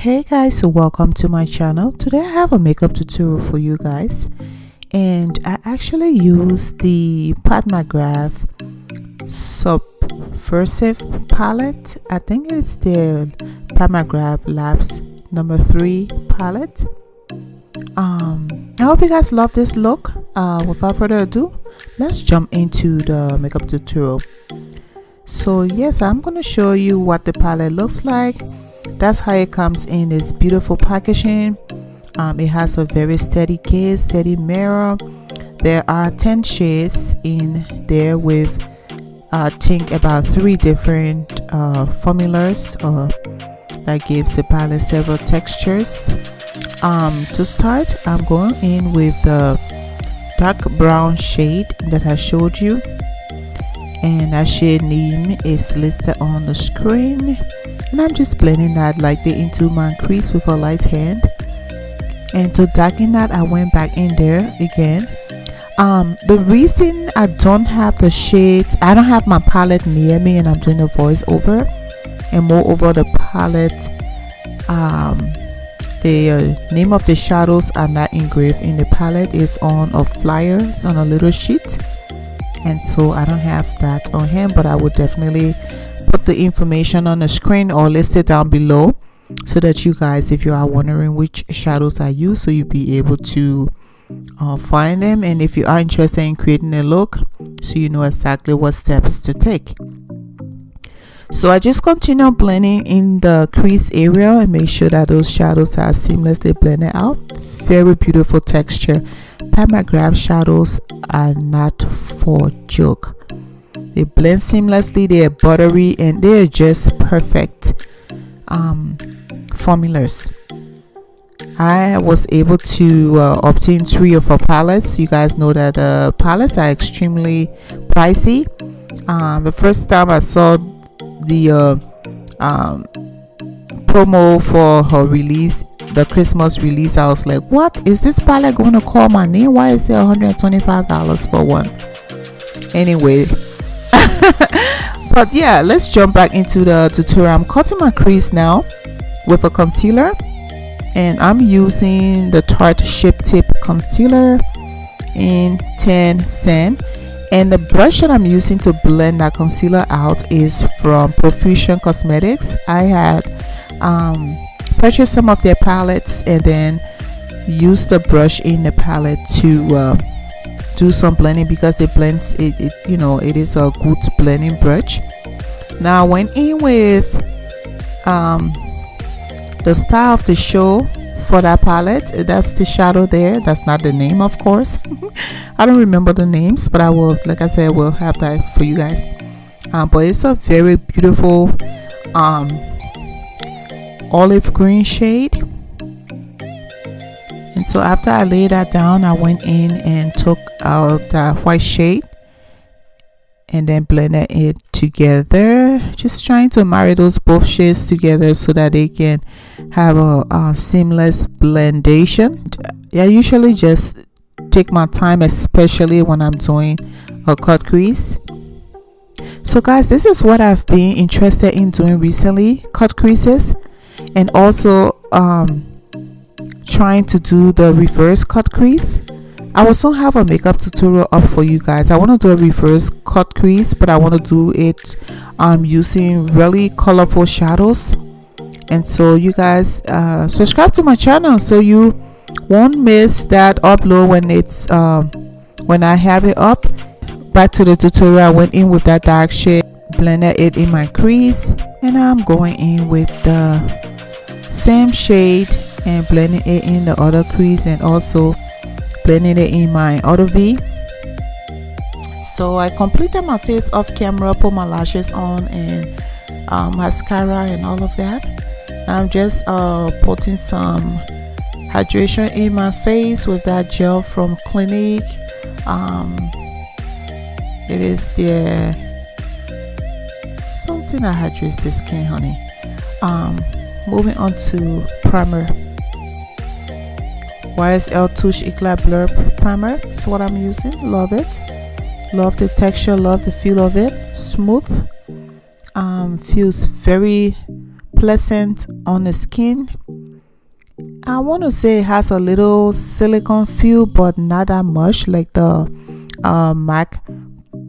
Hey guys, so welcome to my channel. Today I have a makeup tutorial for you guys, and I actually use the Mcgrath Subversive palette. I think it's the Mcgrath Labs number 3 palette. I hope you guys love this look. Without further ado, let's jump into the makeup tutorial. So yes, I'm going to show you what the palette looks like. That's how it comes in this beautiful packaging. It has a very steady case, steady mirror. There are 10 shades in there with I think about 3 different formulas that gives the palette several textures. To start, I'm going in with the dark brown shade that I showed you, and that shade name is listed on the screen, and I'm just blending that lightly into my crease with a light hand. And to darken that, I went back in there again. The reason I don't have the shades, I don't have my palette near me and I'm doing a voiceover, and moreover the palette, the name of the shadows are not engraved in the palette. It's on a flyer, it's on a little sheet, and so I don't have that on hand, but I would definitely put the information on the screen or list it down below so that you guys, if you are wondering which shadows I use, so you'll be able to find them, and if you are interested in creating a look, so you know exactly what steps to take. So I just continue blending in the crease area and make sure that those shadows are seamlessly blended out. Very beautiful texture. Mcgrath shadows are not for joke. They blend seamlessly, they are buttery, and they are just perfect formulas. I was able to obtain 3 of our palettes. You guys know that the palettes are extremely pricey. The first time I saw the promo for her release, the Christmas release, I was like, what is this palette going to call my name? Why is it $125 for one? Anyway, but yeah, let's jump back into the tutorial. I'm cutting my crease now with a concealer, and I'm using the Tarte Shape Tip concealer in 10 cent. And the brush that I'm using to blend that concealer out is from Profusion Cosmetics. I had purchased some of their palettes and then used the brush in the palette to do some blending, because it blends it, you know, it is a good blending brush. Now I went in with the star of the show for that palette. That's the shadow there. That's not the name, of course. I don't remember the names, but I will, like I said, we'll have that for you guys. But it's a very beautiful olive green shade. And so after I laid that down, I went in and took out that white shade and then blended it together, just trying to marry those both shades together so that they can have a seamless blendation. I usually just take my time, especially when I'm doing a cut crease. So guys, this is what I've been interested in doing recently, cut creases, and also trying to do the reverse cut crease. I also have a makeup tutorial up for you guys. I want to do a reverse cut crease, but I want to do it using really colorful shadows. And so you guys subscribe to my channel so you won't miss that upload when it's when I have it up. Back to the tutorial, I went in with that dark shade, blended it in my crease, and I'm going in with the same shade and blending it in the other crease, and also blending it in my other V. So I completed my face off camera, put my lashes on, and mascara and all of that. I'm just putting some hydration in my face with that gel from Clinique. It is the something that hydrates the skin, honey. Moving on to primer. YSL Touché Eclat Blur Primer is what I'm using. Love it. Love the texture, love the feel of it. Smooth. Feels very pleasant on the skin. I want to say it has a little silicone feel, but not that much, like the MAC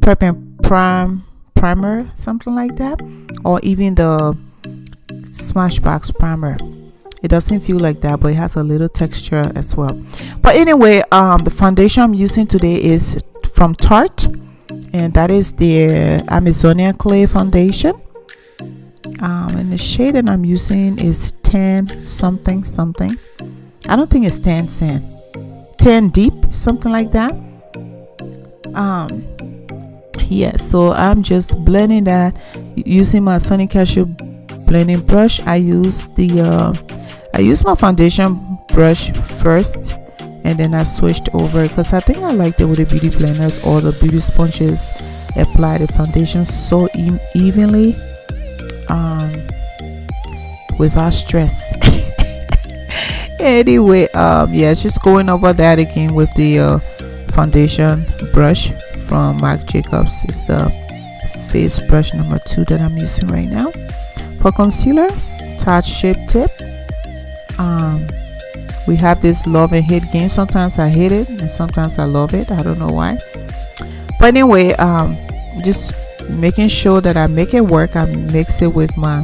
Prep and Prime primer, something like that, or even the Smashbox primer. It doesn't feel like that, but it has a little texture as well. But anyway, the foundation I'm using today is from Tarte, and that is the Amazonian Clay foundation. And the shade that I'm using is 10 something something. I don't think it's 10 cent, 10 deep, something like that. Yeah, so I'm just blending that using my Sunny Cashew blending brush. I use my foundation brush first, and then I switched over because I think I liked it with the beauty blenders or the beauty sponges. Apply the foundation so evenly, without stress. Anyway, yeah, just going over that again with the foundation brush from Marc Jacobs. It's the face brush number 2 that I'm using right now. For concealer, Tarte Shape Tip. We have this love and hate game. Sometimes I hate it and sometimes I love it. I don't know why, but anyway, just making sure that I make it work. I mix it with my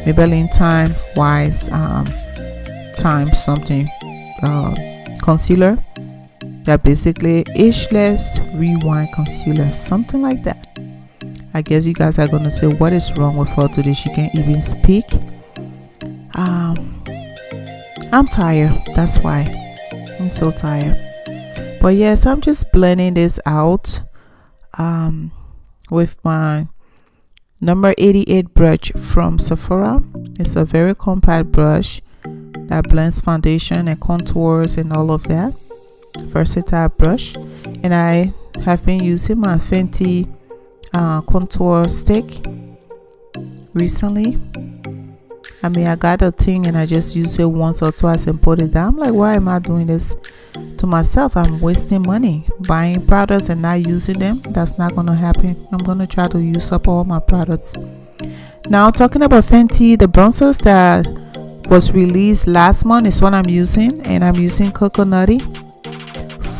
Maybelline Time Wise Time something concealer, that basically ageless rewind concealer, something like that. I guess you guys are gonna say, what is wrong with her today? She can't even speak. I'm tired, that's why I'm so tired. But yes, I'm just blending this out with my number 88 brush from Sephora. It's a very compact brush that blends foundation and contours and all of that. Versatile brush. And I have been using my Fenty contour stick recently. I mean, I got a thing and I just use it once or twice and put it down. I'm like, why am I doing this to myself? I'm wasting money buying products and not using them. That's not gonna happen. I'm gonna try to use up all my products. Now, talking about Fenty, the bronzers that was released last month is what I'm using, and I'm using Coconutty.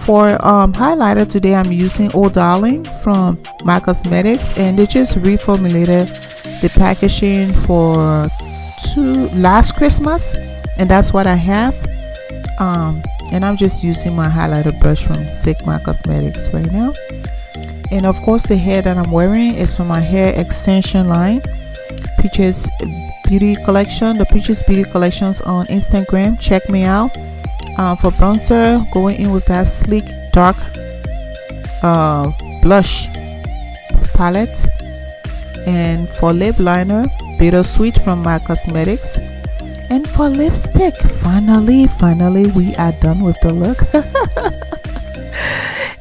For highlighter today, I'm using Old Darling from MAC Cosmetics, and they just reformulated the packaging for last Christmas, and that's what I have. And I'm just using my highlighter brush from MAC Cosmetics right now. And of course, the hair that I'm wearing is from my hair extension line, Peaches Beauty Collection. The Peaches Beauty Collections on Instagram. Check me out. For bronzer, going in with that sleek dark blush palette. And for lip liner, Bittersweet from MAC Cosmetics. And for lipstick, finally we are done with the look.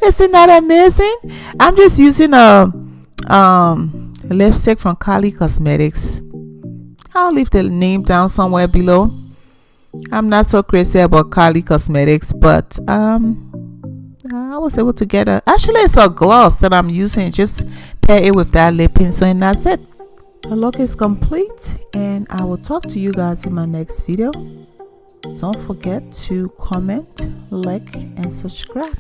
Isn't that amazing? I'm just using a lipstick from Kylie Cosmetics. I'll leave the name down somewhere below. I'm not so crazy about Kylie Cosmetics, but I was able to get actually it's a gloss that I'm using. Just pair it with that lip pencil and that's it. The look is complete, and I will talk to you guys in my next video. Don't forget to comment, like, and subscribe.